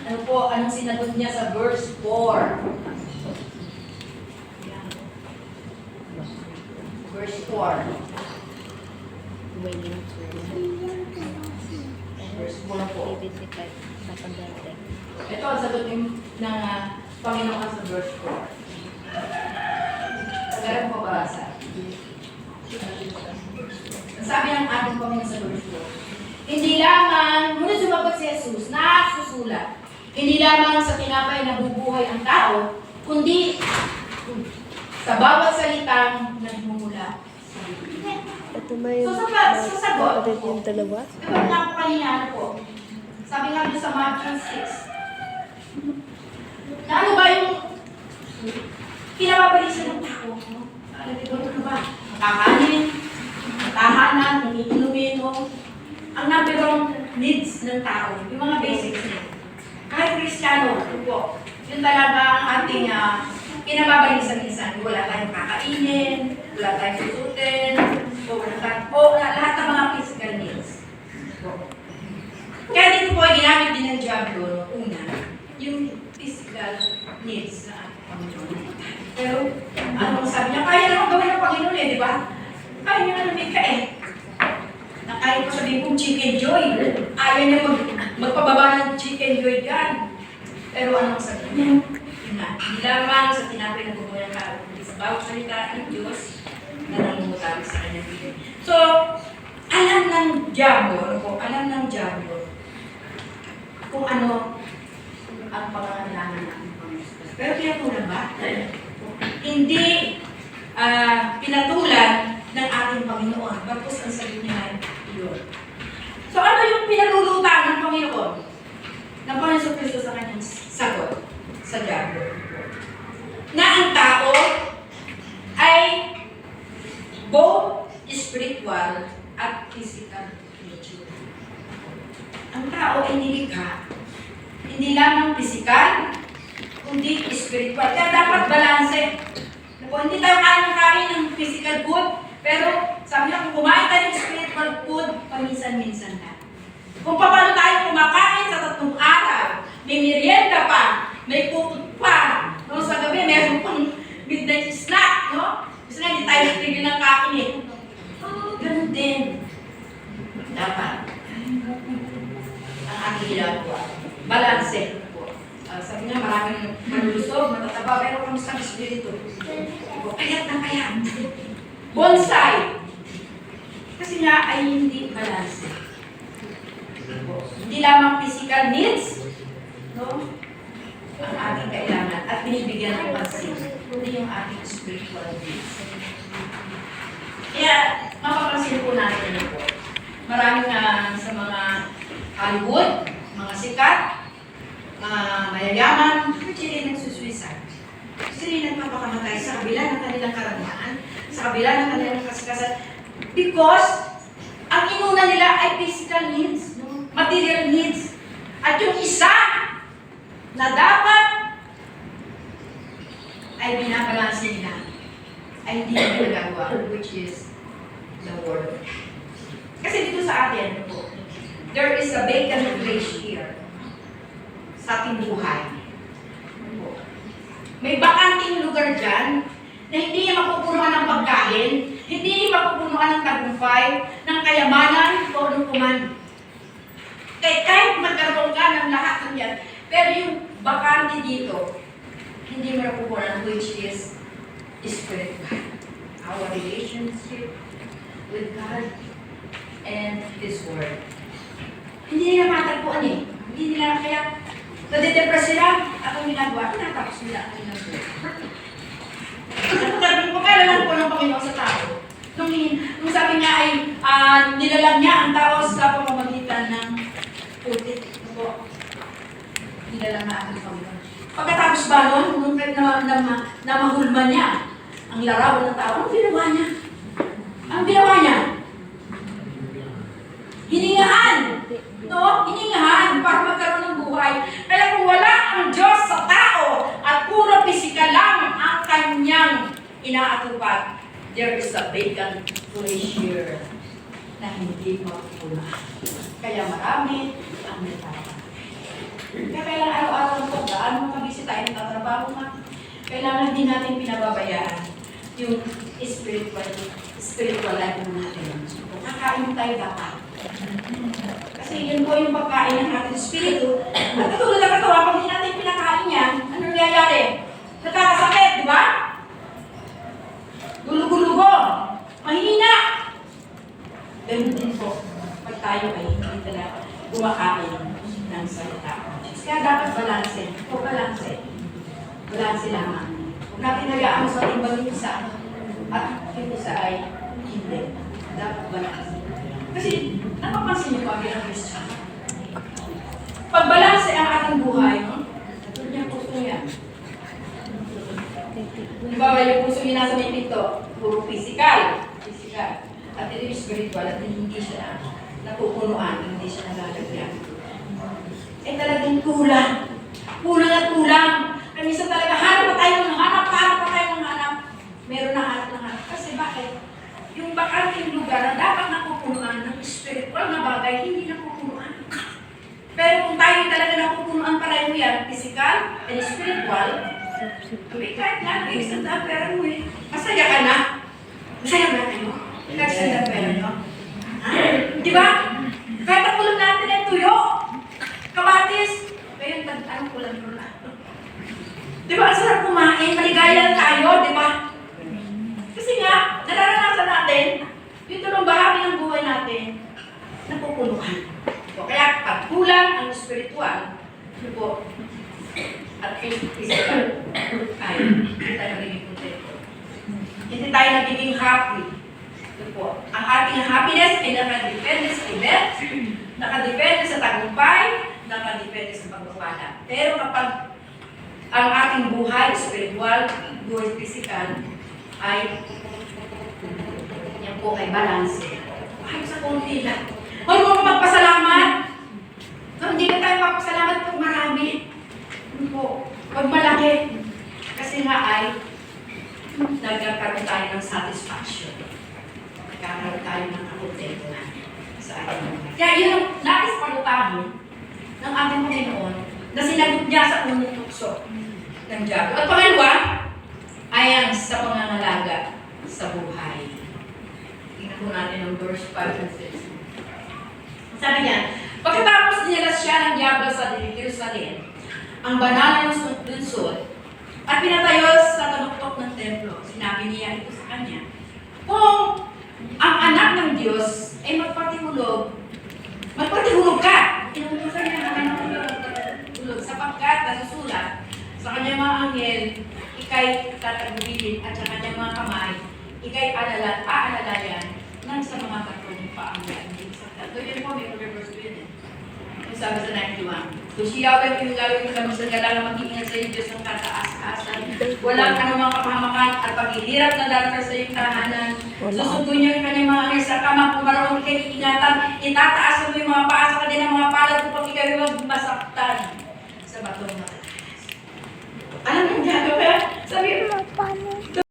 Ano po, anong sinagot niya sa verse 4? Verse 4. Verse 4 po. Ito ang sagot ng Panginoon sa verse 4. Tagalan ko babasa. Sabi ng ating Panginoon sa verse 4. Hindi lamang, ngunit sumagot si Jesus, nasusulat, hindi lamang sa tinapay na bubuhay ang tao, kundi sa bawat salitang nagmumula sa bibig. Ito ba yung So sa sagot, yung dalawa? ito nga po kanina, ano po? Sabi nga doon sa Matthew 6. Na ano ba yung pinapabalisan ng tao? Ano ba? Kakanin, tahanan, inumin mo. Ang number one needs ng tao, yung mga basics niya. Kahit Kristiyano, ito po, yun talaga ang ating pinababalisan-isan. Wala tayong kakainin, wala tayong susutin, lahat ng mga physical needs. Kaya dito po ay ginamit din ng Diablo, una, yung physical needs na Panginoon. Pero, anong sabi niya, kaya naman gawin ng Panginoon di ba? Kaya niya na lumika na kaya ko sabihin kong chicken joy. Ayaw niya magpababa ng chicken joy dyan. Pero anong sabi niya? Hindi lamang sa tinapay na bubuhay ng tao, kundi sa bawat salita ng Diyos na nangungutari sa kanyang bibig. So, alam ng Diablo kung ano ang pangangailangan ng Panginoon. Pero pinatulan ba? Hindi pinatulan ng ating Panginoon. Tapos ang sagot niya ay iyon. So ano yung pinalulutan ng Panginoon? Ng Panginoon sa Kristo sa kanyang sagot sa Diablo. Na ang tao ay both spiritual at physical nature. Ang tao ay nilikha hindi lamang physical, kundi spiritual. Kaya dapat balanse. Hindi tayo kain ng physical food, pero sabi niya, kung kumain tayo ng spiritual food, paminsan-minsan na. Kung paano tayo kumakain sa 3 araw, may merienda pa, may puput pa, no? Sa gabi, meron pang midnight snack, no? Kasi nga, hindi tayo natigil ng kain ganun din. Dapat. Ang ating ginagawa. Balanse po. Sabi niya, maraming malulusog, matataba, pero kung sa espiritu. Payat na payat. Bonsai. Kasi nga ay hindi balanse. Hindi lamang physical needs, no? Ang ating kailangan at binibigyan ng pansin, kundi yung ating spiritual needs. Kaya, mapapansin po natin na po. Maraming sa mga Hollywood, mga sikat, mayayaman, sila nagsusuicide. Sila nagpapakamatay sa kabila ng kanilang karanahan, sa kabila ng kanilang kasikasan. Because, ang inuna nila ay physical needs, material needs. At yung isa na dapat ay binabalansin nila, ay hindi na nagagawa, which is the Word of God. Kasi dito sa atin, there is a vacant place here sa ating buhay. May bakanting lugar dyan na hindi niya mapupunuan ng pagkain, hindi niya mapupunuan ng tagumpay, ng kayamanan o ng kuman. Kahit magkaroon ka ng lahat ng yan, pero yung bakante dito, hindi mo napupunuan, which is spiritual. Our relationship with God and His Word. Hindi nila matagpuan Hindi nila kaya nadedepres sila. Ako ginagawa, tinatapos nila ang ginagawa. Sabi ko, kailangan po ng Panginoon sa tao. Nung sabi niya ay nilalang niya ang tao sa pamamagitan ng putik. Nilalang na aking Panginoon. Pagkatapos ba nung mahulma niya ang larawan ng tao, ang ginawa niya? Ang ginawa niya? Hiningahan. No? Hiningahan para magkaroon ng buhay. Kaya kung wala ang Diyos sa tao at puro pisikal lang ang kanyang inaatupag, there is a vacant place here na hindi mapupunan. Kaya marami ang nagtatapos. Kaya kailangan araw-araw ng pagdaan, makabisi tayo ng tatrabaho nga. Kailangan din natin pinababayaan yung spiritual life natin. Kakain tayo dapat. Kasi yun po yung pagkain ng ating espiritu. At katulad ng katawan, pag hindi natin pinakain yan, ano nangyayari? Nakakasakit, di ba? Gulugo-lugo. Mahina. Ganun din po. Pag tayo ay hindi talaga kumakain ng salita. Kaya dapat balanse. O balanse. Balanse lamang. Huwag natin hayaan sa timbang yung isa. At yung isa ay hindi. Dapat balanse. Kasi napapansin niyo ba bilang Christian? Pag balanse ang ating buhay, tulad niya puso niya. Halimbawa, yung puso niya nasa may pinto, puro physical. At ito yung spiritual at hindi siya napupunuan, hindi siya nalalagyan. Eh talagang kulang. Kulang at kulang. Kaya minsan talaga hanap pa tayo ng hanap. Meron na hanap. Kasi bakit? Yung bakanting lugar na dapat napupunuan ng spiritual na bagay, hindi napupunuan. Pero kung tayo talaga napupunuan para yung yan, physical and spiritual, kahit nga, nag-extend pera mo eh. Masaya ka na. Masaya ba kayo? Nag-extend pera nyo? Di ba? Kahit ang ulam natin ay tuyo. Kamatis. Ngayon, anong ulam mo na? Di ba? Ang sarap kumain. Maligaya tayo, di ba? Kasi nga, nararanasan natin, yung tulong bahagi ng buhay natin, napupunuhan. So, kaya pag kulang ang spiritual, ano po, at physical, ay hindi tayo nagiging contento. Hindi tayo nagiging happy. Ito po, ang ating happiness ay nakadepende sa event, nakadepende sa tagumpay, nakadepende sa pagpapala. Pero kapag ang ating buhay, spiritual, buhay physical, ay yan po ay balance. Ay, sa konti lang. Huwag mo magpasalamat. Hindi na tayo magpasalamat pag marami. Po, pag malaki, kasi nga ay nagkakaroon tayo ng satisfaction. Nagkakaroon tayo ng kontento na sa ating mga. Kaya yun ang nais palutahin ng ating Panginoon na sinagot niya sa unang tukso ng Diablo. At pangalawa, ay ang sa pangangalaga sa buhay. Tingnan po natin ang verse 5 and 6. Sabi niya, pagkatapos nilalas siya ng Diablo sa Jerusalem, ang banal na lungsod at pinatayo sa tabuktok ng templo. Sinabi niya ito sa kanya, kung ang anak ng Diyos ay magpatihulog ka. Inutusan niya naman ng magpatihulog sapagkat nasusulat sa kanyang mga anghel, ikay tatagubilin at sa kanyang mga kamay, ikay aalalayan ng sa mga katulong paanggan. So yun po, may verse 2 yun. Sabi sa 91. Kung siya ay yung gawin ka magsagala na mag-iingat sa iyo Diyos ng kataas-asan. Walang anumang kapahamakan at paghihirap na darating sa iyong tahanan. Susundo niyo yung kanyang mga anghel sa kama kung marunong kayo iingatan. Itataasan mo yung mga paa sa kanilang mga palad upang ikaw huwag masaktan sa batong mataas. Alam mo yung gagawin? Sabi mo, paano?